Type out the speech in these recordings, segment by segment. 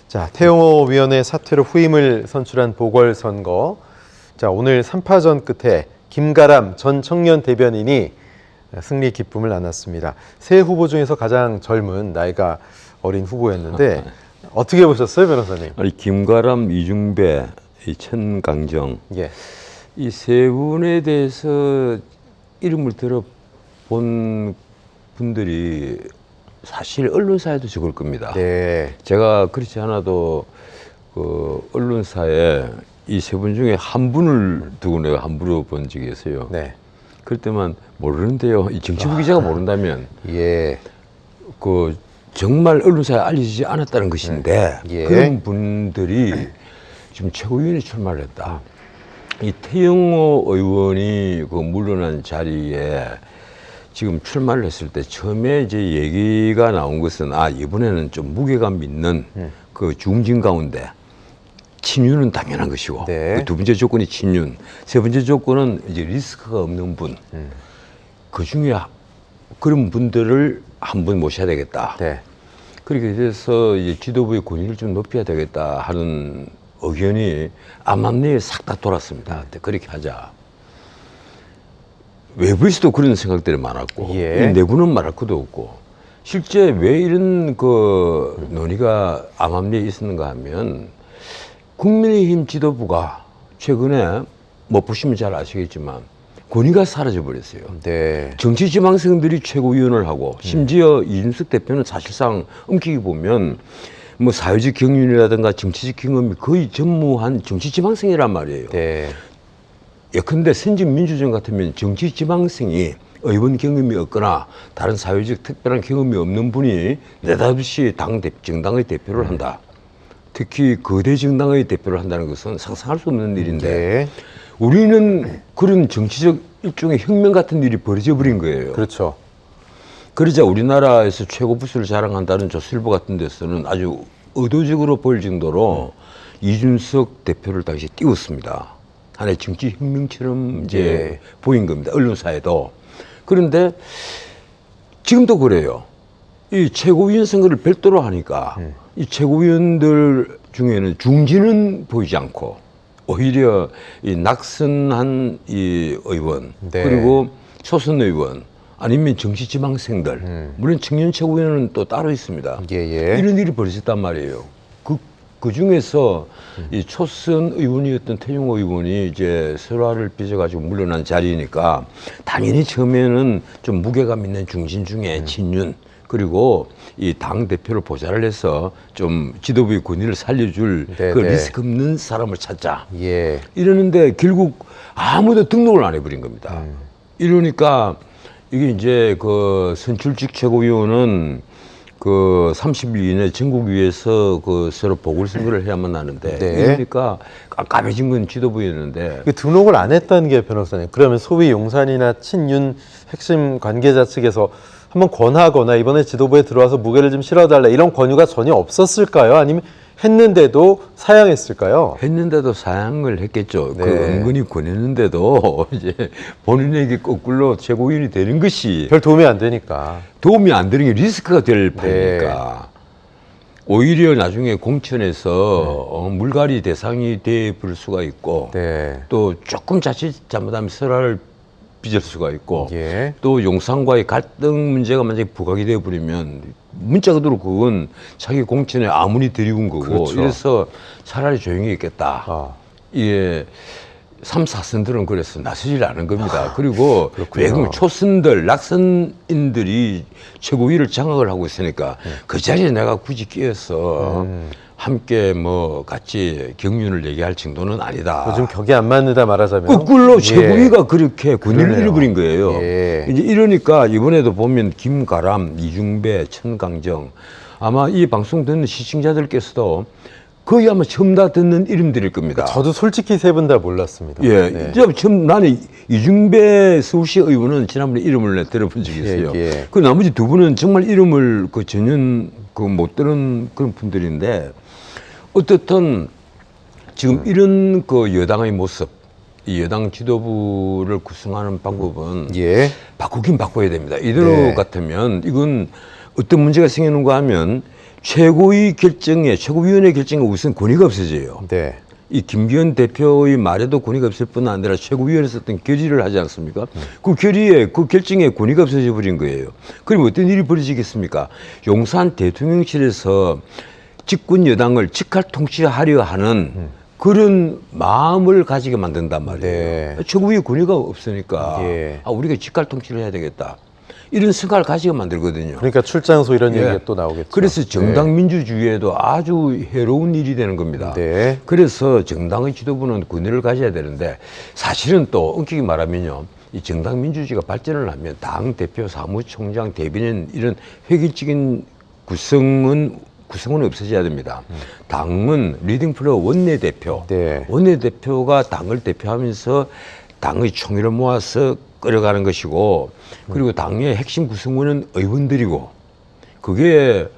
자, 태영호 위원의 사퇴로 후임을 선출한 보궐선거. 자, 오늘 3파전 끝에 김가람 전 청년 대변인이 승리 기쁨을 나눴습니다. 세 후보 중에서 가장 젊은 나이가 어린 후보였는데 어떻게 보셨어요, 변호사님? 아니, 김가람, 이중배, 이 천강정 예. 이 세 분에 대해서 이름을 들어본 분들이 사실 언론사에도 적을 겁니다. 네. 제가 그렇지 않아도 그 언론사에 이 세 분 중에 한 분을 두고 내가 함부로 본 적이 있어요. 네. 그럴 때만 모르는데요. 이 정치부 기자가 모른다면 예. 그 정말 언론사에 알려지지 않았다는 것인데 예. 그런 분들이 지금 최고위원에 출마를 했다. 이 태영호 의원이 그 물러난 자리에 지금 출마를 했을 때 처음에 이제 얘기가 나온 것은 이번에는 좀 무게감 있는 그 중진 가운데 친윤은 당연한 것이고 네. 그 두 번째 조건이 친윤, 세 번째 조건은 이제 리스크가 없는 분. 그 중에 그런 분들을 한번 모셔야 되겠다. 네. 그렇게 돼서 이제 지도부의 권위를 좀 높여야 되겠다 하는 의견이 암암리에 싹 다 돌았습니다. 그렇게 하자. 외부에서도 그런 생각들이 많았고 예. 내부는 말할 것도 없고 실제 왜 이런 그 논의가 암암리에 있었는가 하면 국민의힘 지도부가 최근에 뭐 보시면 잘 아시겠지만 권위가 사라져 버렸어요. 네. 정치지망생들이 최고위원을 하고 심지어 이준석 대표는 사실상 엄격히 보면 뭐 사회적 경륜이라든가 정치적 경험이 거의 전무한 정치지망생이란 말이에요. 네. 예컨대 선진 민주주의 같으면 정치지망생이 의원 경험이 없거나 다른 사회적 특별한 경험이 없는 분이 느닷없이 정당의 대표를 한다. 특히 거대 정당의 대표를 한다는 것은 상상할 수 없는 일인데 네. 우리는 그런 정치적 일종의 혁명 같은 일이 벌어져 버린 거예요. 그렇죠. 그러자 우리나라에서 최고 부수를 자랑한다는 조선일보 같은 데서는 아주 의도적으로 보일 정도로 이준석 대표를 당시 띄웠습니다. 하나의 정치 혁명처럼 이제 예. 보인 겁니다. 언론사에도. 그런데 지금도 그래요. 이 최고위원 선거를 별도로 하니까 이 최고위원들 중에는 중진은 보이지 않고 오히려 이 낙선한 이 의원 네. 그리고 초선 의원 아니면 정치지망생들 물론 청년 최고위원은 또 따로 있습니다. 예. 이런 일이 벌어졌단 말이에요. 그 중에서 이 초선 의원이었던 태영호 의원이 이제 설화를 빚어가지고 물러난 자리니까 당연히 처음에는 좀 무게감 있는 중진 중에 친윤 그리고 이 당 대표를 보좌를 해서 좀 지도부의 권위를 살려줄 네, 그 네. 리스크 없는 사람을 찾자. 예. 이러는데 결국 아무도 등록을 안 해버린 겁니다. 이러니까 이게 이제 그 선출직 최고위원은 그 30일 이내 전국위에서 그 서로 보궐선거를 해야만 하는데 네. 이러니까 깜깜해진 건 지도부였는데 그 등록을 안 했다는 게 변호사님. 그러면 소위 용산이나 친윤 핵심 관계자 측에서 한번 권하거나 이번에 지도부에 들어와서 무게를 좀 실어달라 이런 권유가 전혀 없었을까요? 아니면 했는데도 사양했을까요? 했는데도 사양을 했겠죠. 네. 그 은근히 권했는데도 이제 본인에게 거꾸로 최고위원이 되는 것이 별 도움이 안 되니까. 도움이 안 되는 게 리스크가 될 네. 판이니까 오히려 나중에 공천에서 물갈이 대상이 돼 볼 수가 있고 네. 또 조금 자칫 잘못하면 설화를 빚을 수가 있고 예. 또 용산과의 갈등 문제가 만약에 부각이 되어 버리면 문자 그대로 그건 자기 공천에 아무리 들이운 거고 그렇죠. 이래서 차라리 조용히 있겠다. 아. 이게 3, 4선들은 그래서 나서질 않은 겁니다. 그리고 그렇군요. 외국 초선들, 낙선인들이 최고위를 장악을 하고 있으니까 그 자리에 내가 굳이 끼어서 함께 뭐 같이 경륜을 얘기할 정도는 아니다. 요즘 격이 안 맞는다 말하자면. 거꾸로 예. 최고위가 그렇게 권위를 그러네요. 잃어버린 거예요. 예. 이제 이러니까 이번에도 보면 김가람, 이중배, 천강정 아마 이 방송 듣는 시청자들께서도 거의 아마 처음 다 듣는 이름들일 겁니다. 저도 솔직히 세 분 다 몰랐습니다. 예, 네. 처음 나는 이중배 서울시 의원은 지난번에 이름을 내 들어본 적이 있어요. 예. 그 나머지 두 분은 정말 이름을 그 전혀 그 못 들은 그런 분들인데 어떻든 지금 이런 그 여당의 모습, 이 여당 지도부를 구성하는 방법은 바꾸긴 바꿔야 됩니다. 이대로 네. 같으면 이건 어떤 문제가 생기는가 하면 최고위 결정에 최고위원회 결정에 우선 권위가 없어져요. 네. 이 김기현 대표의 말에도 권위가 없을 뿐 아니라 최고위원회에서 어떤 결의를 하지 않습니까? 그 결의에 그 결정에 권위가 없어져 버린 거예요. 그럼 어떤 일이 벌어지겠습니까? 용산 대통령실에서 집권 여당을 직할 통치하려 하는 그런 마음을 가지게 만든단 말이에요. 네. 최고위의 권위가 없으니까 예. 우리가 직할 통치를 해야 되겠다. 이런 생각을 가지게 만들거든요. 그러니까 출장소 이런 예. 얘기가 또 나오겠죠. 그래서 정당 민주주의에도 아주 해로운 일이 되는 겁니다. 네. 그래서 정당의 지도부는 권위를 가져야 되는데 사실은 또 엄격히 말하면요. 이 정당 민주주의가 발전을 하면 당 대표, 사무총장, 대변인 이런 획일적인 구성은 없어져야 됩니다. 당은 리딩 플로어 원내대표, 네. 원내대표가 당을 대표하면서 당의 총의를 모아서 끌어가는 것이고 그리고 당의 핵심 구성원은 의원들이고 그게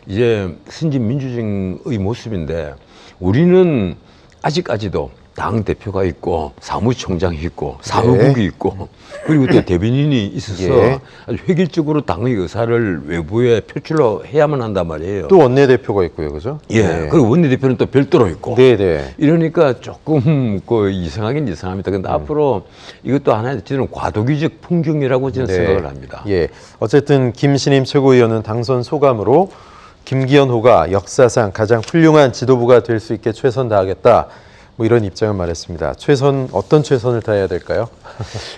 이제 선진 민주주의의 모습인데 우리는 아직까지도 당 대표가 있고 사무총장이 있고 사무국이 있고 그리고 또 대변인이 있어서 예. 아주 획일적으로 당의 의사를 외부에 표출로 해야만 한단 말이에요. 또 원내대표가 있고요, 그죠? 예. 네. 그리고 원내대표는 또 별도로 있고. 네, 네. 이러니까 조금 이상하긴 이상합니다. 근데 앞으로 이것도 하나의 저는 과도기적 풍경이라고 저는 네. 생각을 합니다. 예. 어쨌든 김신임 최고위원은 당선 소감으로 김기현호가 역사상 가장 훌륭한 지도부가 될 수 있게 최선 다하겠다. 뭐 이런 입장을 말했습니다. 어떤 최선을 다해야 될까요?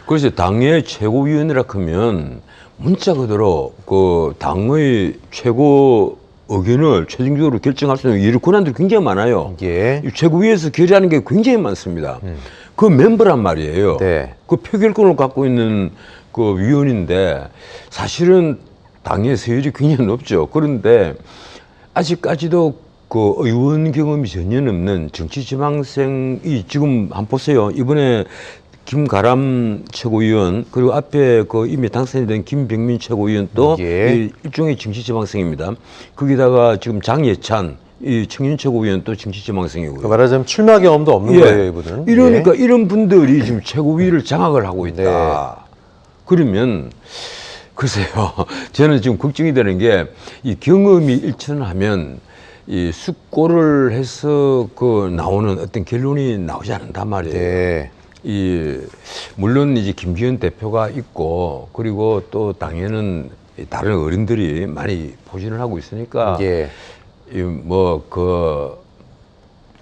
그래서 당의 최고위원이라 하면 문자 그대로 그 당의 최고 의견을 최종적으로 결정할 수 있는 이런 권한들이 굉장히 많아요. 예. 이 최고위에서 결의하는 게 굉장히 많습니다. 그 멤버란 말이에요. 네. 그 표결권을 갖고 있는 그 위원인데 사실은 당의 세율이 굉장히 높죠. 그런데 아직까지도 그 의원 경험이 전혀 없는 정치지망생이 지금 한번 보세요. 이번에 김가람 최고위원 그리고 앞에 그 이미 당선이 된 김병민 최고위원 또 예. 일종의 정치지망생입니다. 거기다가 지금 장예찬 이 청년 최고위원 또 정치지망생이고요. 말하자면 출마 경험도 없는 거예요, 이분은. 이러니까 이런 분들이 지금 최고위를 장악을 하고 있다. 네. 그러면 글쎄요. 저는 지금 걱정이 되는 게 이 경험이 일천하면 이 숙고를 해서 그 나오는 어떤 결론이 나오지 않는단 말이에요. 네. 물론 이제 김기현 대표가 있고 그리고 또 당에는 다른 어른들이 많이 포진을 하고 있으니까 예.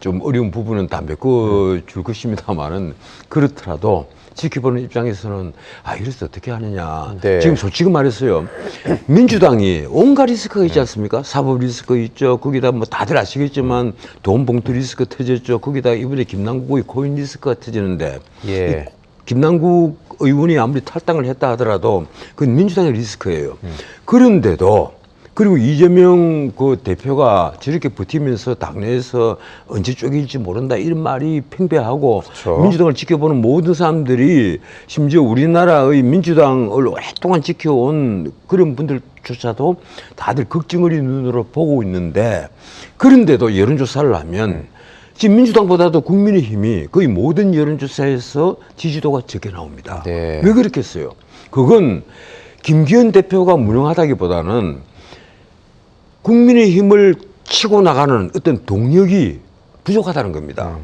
좀 어려운 부분은 다 메꿔줄 것입니다만은 그렇더라도 지켜보는 입장에서는 이래서 어떻게 하느냐. 네. 지금 솔직히 말했어요. 민주당이 온갖 리스크가 있지 않습니까? 사법 리스크 있죠. 거기다 뭐 다들 아시겠지만 돈 봉투 리스크 터졌죠. 거기다 이번에 김남국의 코인 리스크가 터지는데 예. 김남국 의원이 아무리 탈당을 했다 하더라도 그건 민주당의 리스크예요. 그런데도 그리고 이재명 그 대표가 저렇게 버티면서 당내에서 언제 쪼개질지 모른다 이런 말이 팽배하고 그렇죠. 민주당을 지켜보는 모든 사람들이 심지어 우리나라의 민주당을 오랫동안 지켜온 그런 분들조차도 다들 걱정 어린 눈으로 보고 있는데 그런데도 여론조사를 하면 지금 민주당보다도 국민의힘이 거의 모든 여론조사에서 지지도가 적게 나옵니다. 네. 왜 그렇겠어요? 그건 김기현 대표가 무능하다기보다는 국민의힘을 치고 나가는 어떤 동력이 부족하다는 겁니다.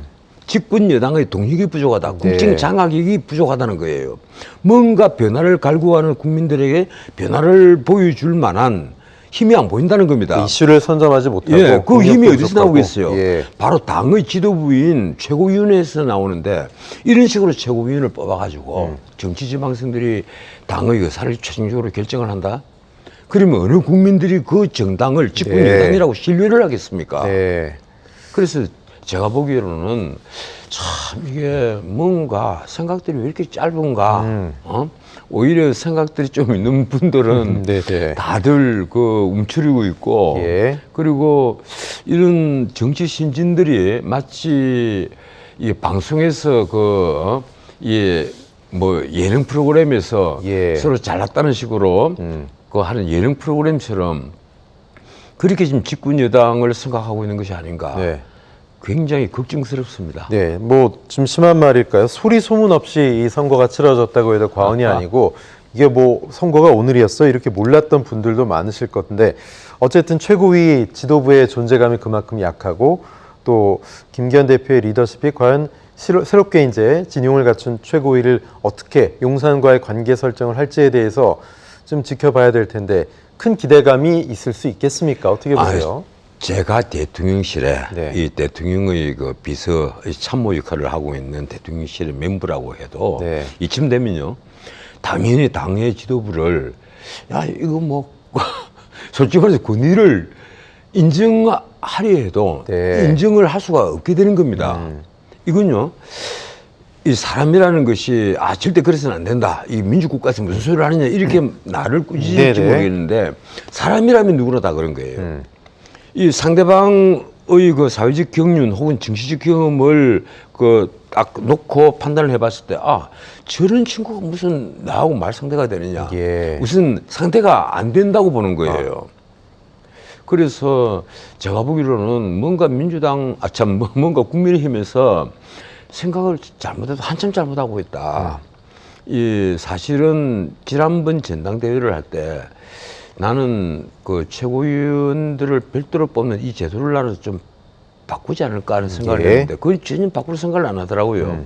집권 여당의 동력이 부족하다. 국정 장악력이 부족하다는 거예요. 뭔가 변화를 갈구하는 국민들에게 변화를 보여줄 만한 힘이 안 보인다는 겁니다. 이슈를 선점하지 못하고. 예, 그 힘이 공격도 어디서 부족하고. 나오겠어요? 예. 바로 당의 지도부인 최고위원회에서 나오는데 이런 식으로 최고위원을 뽑아가지고 정치지망생들이 당의 의사를 최종적으로 결정을 한다? 그러면 어느 국민들이 그 정당을 집권 네. 여당이라고 신뢰를 하겠습니까? 네. 그래서 제가 보기로는 참 이게 뭔가 생각들이 왜 이렇게 짧은가? 오히려 생각들이 좀 있는 분들은 네. 다들 그 움츠리고 있고 예. 그리고 이런 정치 신진들이 마치 이 방송에서 뭐 예능 프로그램에서 예. 서로 잘났다는 식으로 그 하는 예능 프로그램처럼 그렇게 지금 집권 여당을 생각하고 있는 것이 아닌가. 네. 굉장히 걱정스럽습니다. 네, 뭐 좀 심한 말일까요? 소리 소문 없이 이 선거가 치러졌다고 해도 과언이 아니고 이게 뭐 선거가 오늘이었어 이렇게 몰랐던 분들도 많으실 것 같은데 어쨌든 최고위 지도부의 존재감이 그만큼 약하고 또 김기현 대표의 리더십이 과연 새롭게 이제 진용을 갖춘 최고위를 어떻게 용산과의 관계 설정을 할지에 대해서 좀 지켜봐야 될 텐데 큰 기대감이 있을 수 있겠습니까? 어떻게 보세요? 제가 대통령실에 네. 이 대통령의 그 비서 참모 역할을 하고 있는 대통령실의 멤버라고 해도 네. 이쯤 되면요 당연히 당의 지도부를 야 이거 뭐 솔직히 말해서 권위를 인정하려 해도 네. 인정을 할 수가 없게 되는 겁니다. 이건요 이 사람이라는 것이 절대 그래서는 안 된다. 이 민주국가에서 무슨 소리를 하느냐 이렇게 나를 꾸짖을지 네네. 모르겠는데 사람이라면 누구나 다 그런 거예요. 이 상대방의 그 사회적 경륜 혹은 정치적 경험을 그 딱 놓고 판단을 해봤을 때 저런 친구가 무슨 나하고 말 상대가 되느냐. 예. 무슨 상대가 안 된다고 보는 거예요. 그래서 제가 보기로는 뭔가 민주당 뭔가 국민의힘에서 생각을 한참 잘못하고 있다. 이 사실은 지난번 전당대회를 할 때 나는 그 최고위원들을 별도로 뽑는 이 제도를 나는 좀 바꾸지 않을까 하는 생각을 했는데 그걸 전혀 바꿀 생각을 안 하더라고요.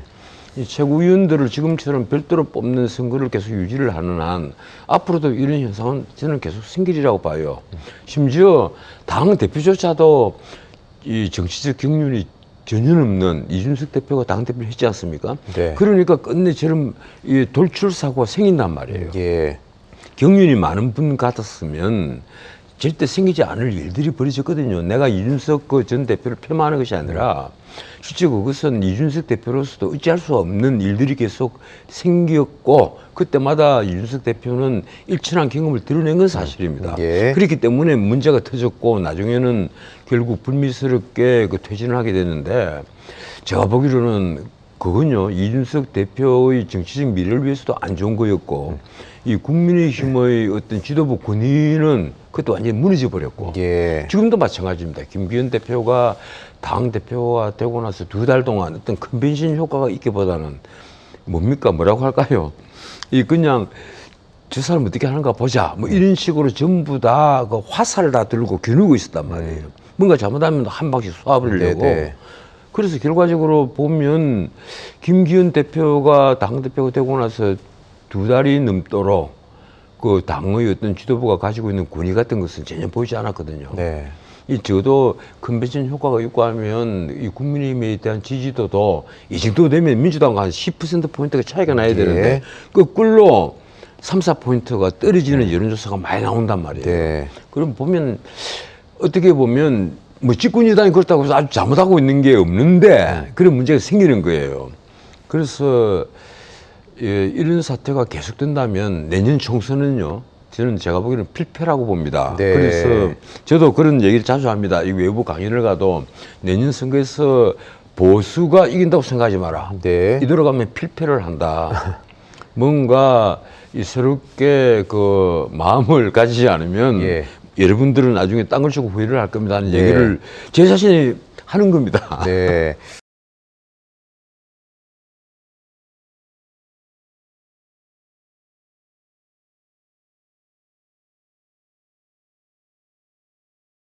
이 최고위원들을 지금처럼 별도로 뽑는 선거를 계속 유지를 하는 한 앞으로도 이런 현상은 저는 계속 생기리라고 봐요. 심지어 당 대표조차도 이 정치적 경륜이 전혀 없는 이준석 대표가 당대표를 했지 않습니까? 네. 그러니까 끝내 저런 이 돌출 사고가 생긴단 말이에요. 예. 경륜이 많은 분 같았으면 절대 생기지 않을 일들이 벌어졌거든요. 내가 이준석 그 전 대표를 폄하하는 것이 아니라 실제 그것은 이준석 대표로서도 어찌할 수 없는 일들이 계속 생겼고 그때마다 이준석 대표는 일천한 경험을 드러낸 건 사실입니다. 예. 그렇기 때문에 문제가 터졌고 나중에는 결국 불미스럽게 그 퇴진을 하게 됐는데 제가 보기로는 그건요 이준석 대표의 정치적 미래를 위해서도 안 좋은 거였고 이 국민의힘의 어떤 지도부 권위는 그것도 완전히 무너져 버렸고 예. 지금도 마찬가지입니다. 김기현 대표가 당 대표가 되고 나서 2달 동안 어떤 컨벤션 효과가 있기보다는 뭡니까 뭐라고 할까요? 이 그냥 저 사람 어떻게 하는가 보자 뭐 이런 식으로 전부 다 그 화살을 다 들고 겨누고 있었단 말이에요. 뭔가 잘못하면 한 방씩 쏘아버리려고. 네네. 그래서 결과적으로 보면 김기현 대표가 당대표가 되고 나서 2달이 넘도록 그 당의 어떤 지도부가 가지고 있는 권위 같은 것은 전혀 보이지 않았거든요. 네. 이 저도 컨벤션 효과가 있고 하면 이 국민의힘에 대한 지지도도 이 정도 되면 민주당과 한 10%포인트가 차이가 나야 되는데 거꾸로 3, 4포인트가 떨어지는 여론조사가 많이 나온단 말이에요. 네. 그럼 보면 어떻게 보면 뭐 집권여당이 그렇다고 해서 아주 잘못하고 있는 게 없는데 그런 문제가 생기는 거예요. 그래서 이런 사태가 계속된다면 내년 총선은요. 저는 제가 보기에는 필패라고 봅니다. 네. 그래서 저도 그런 얘기를 자주 합니다. 이 외부 강연을 가도 내년 선거에서 보수가 이긴다고 생각하지 마라. 네. 이대로 가면 필패를 한다. 뭔가 이 새롭게 그 마음을 가지지 않으면 여러분들은 나중에 땅을 주고 후회를 할 겁니다 하는 얘기를 제 자신이 하는 겁니다. 네.